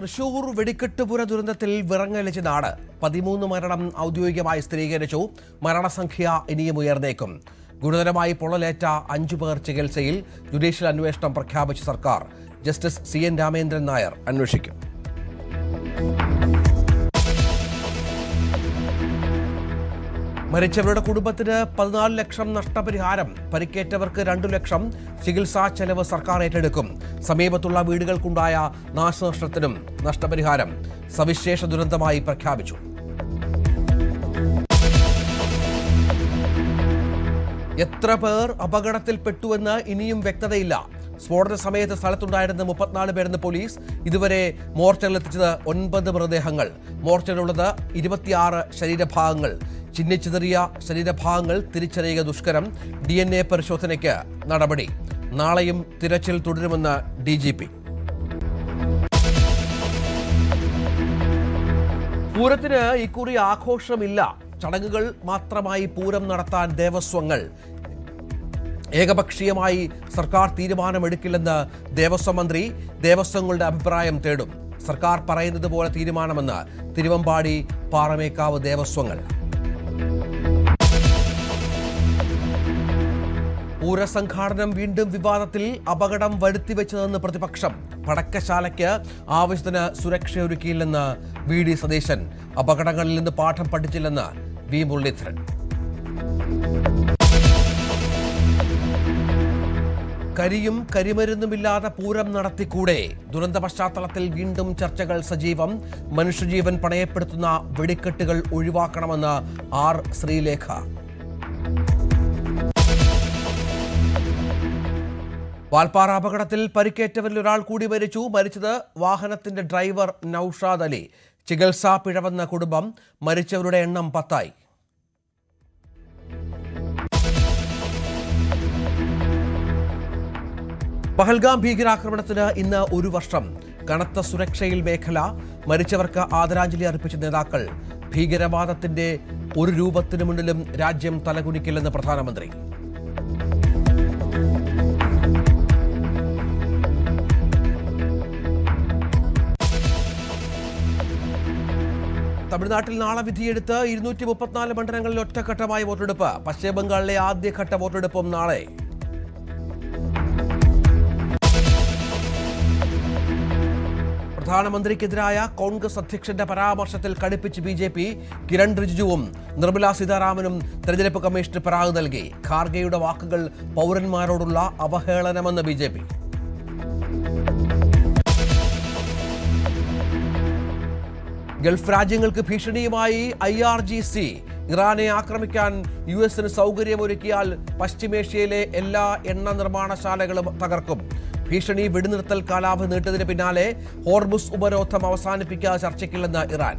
തൃശൂർ വെടിക്കെട്ടുപുര ദുരന്തത്തിൽ വിറങ്ങലിച്ച നാട് 13 മരണം ഔദ്യോഗികമായി സ്ഥിരീകരിച്ചു. മരണസംഖ്യ ഇനിയും ഉയർന്നേക്കും. ഗുരുതരമായി പൊള്ളലേറ്റ 5 പേർ ചികിത്സയിൽ. ജുഡീഷ്യൽ അന്വേഷണം പ്രഖ്യാപിച്ച സർക്കാർ. ജസ്റ്റിസ് CN രാമേന്ദ്രൻ നായർ അന്വേഷിക്കും. മരിച്ചവരുടെ കുടുംബത്തിന് 14 ലക്ഷം നഷ്ടപരിഹാരം. പരിക്കേറ്റവർക്ക് 2 ലക്ഷം ചികിത്സാ ചെലവ് സർക്കാർ ഏറ്റെടുക്കും. സമീപത്തുള്ള വീടുകൾക്കുണ്ടായ നാശനഷ്ടത്തിനും നഷ്ടപരിഹാരം സവിശേഷ ദുരന്തമായി പ്രഖ്യാപിച്ചു. എത്ര പേർ അപകടത്തിൽപ്പെട്ടുവെന്ന് ഇനിയും വ്യക്തതയില്ല. സ്ഫോടന സമയത്ത് സ്ഥലത്തുണ്ടായിരുന്ന 34 പേരെന്ന് പോലീസ്. ഇതുവരെ മോർച്ചറിലെത്തിച്ചത് 9 മൃതദേഹങ്ങൾ. മോർച്ചറിലുള്ളത് 26 ശരീരഭാഗങ്ങൾ. ചിഹ്നിച്ചിതറിയ ശരീരഭാഗങ്ങൾ തിരിച്ചറിയുക ദുഷ്കരം. DNA പരിശോധനയ്ക്ക് നടപടി. നാളെയും തിരച്ചിൽ തുടരുമെന്ന് DGP. പൂരത്തിന് ഇക്കുറി ആഘോഷമില്ല. ചടങ്ങുകൾ മാത്രമായി പൂരം നടത്താൻ ദേവസ്വങ്ങൾ. ഏകപക്ഷീയമായി സർക്കാർ തീരുമാനമെടുക്കില്ലെന്ന് ദേവസ്വം മന്ത്രി. ദേവസ്വങ്ങളുടെ അഭിപ്രായം തേടും. സർക്കാർ പറയുന്നത് പോലെ തീരുമാനമെന്ന് തിരുവമ്പാടി പാറമേക്കാവ് ദേവസ്വങ്ങൾ. പൂരസംഘാടനം വീണ്ടും വിവാദത്തിൽ. അപകടം വരുത്തിവെച്ചതെന്ന് പ്രതിപക്ഷം. പടക്കശാലയ്ക്ക് ആവശ്യത്തിന് സുരക്ഷയൊരുക്കിയില്ലെന്ന് VD സതീശൻ. അപകടങ്ങളിൽ നിന്ന് പാഠം പഠിച്ചില്ലെന്ന് V മുരളീധരൻ. കരിയും കരിമരുന്നുമില്ലാതെ പൂരം നടത്തിക്കൂടെ? ദുരന്ത പശ്ചാത്തലത്തിൽ വീണ്ടും ചർച്ചകൾ സജീവം. മനുഷ്യജീവൻ പണയപ്പെടുത്തുന്ന വെടിക്കെട്ടുകൾ ഒഴിവാക്കണമെന്ന് R ശ്രീലേഖ. വാൽപ്പാറ അപകടത്തിൽ പരിക്കേറ്റവരിൽ ഒരാൾ കൂടി മരിച്ചു. മരിച്ചത് വാഹനത്തിന്റെ ഡ്രൈവർ നൌഷാദ് അലി. ചികിത്സാ പിഴവെന്ന കുടുംബം. മരിച്ചവരുടെ എണ്ണം 10ആയി. പഹൽഗാം ഭീകരാക്രമണത്തിന് ഇന്ന് 1 വർഷം. കനത്ത സുരക്ഷയിൽ മേഖല. മരിച്ചവർക്ക് ആദരാഞ്ജലി അർപ്പിച്ച നേതാക്കൾ. ഭീകരവാദത്തിന്റെ ഒരു രൂപത്തിനു മുന്നിലും രാജ്യം തലകുനിക്കില്ലെന്ന് പ്രധാനമന്ത്രി. തമിഴ്നാട്ടിൽ നാളെ വിധിയെടുത്ത് 234 മണ്ഡലങ്ങളിൽ ഒറ്റഘട്ടമായി വോട്ടെടുപ്പ്. പശ്ചിമബംഗാളിലെ ആദ്യഘട്ട വോട്ടെടുപ്പും നാളെ. പ്രധാനമന്ത്രിക്കെതിരായ കോൺഗ്രസ് അധ്യക്ഷന്റെ പരാമർശത്തിൽ കടുപ്പിച്ച് BJP. കിരൺ റിജിജുവും നിർമ്മലാ സീതാരാമനും തെരഞ്ഞെടുപ്പ് കമ്മീഷന് പരാതി നൽകി. ഖാർഗെയുടെ വാക്കുകൾ പൗരന്മാരോടുള്ള അവഹേളനമെന്ന് BJP. ഗൾഫ് രാജ്യങ്ങൾക്ക് ഭീഷണിയുമായി IRGC. ഇറാനെ ആക്രമിക്കാൻ US സൗകര്യമൊരുക്കിയാൽ പശ്ചിമേഷ്യയിലെ എല്ലാ എണ്ണ നിർമ്മാണശാലകളും തകർക്കും. ഭീഷണി വെടിനിർത്തൽ കാലാവധി നീട്ടതിന് പിന്നാലെ ഹോർമുസ് ഉപരോധം അവസാനിപ്പിക്കാതെ ചർച്ചയ്ക്കില്ലെന്ന് ഇറാൻ.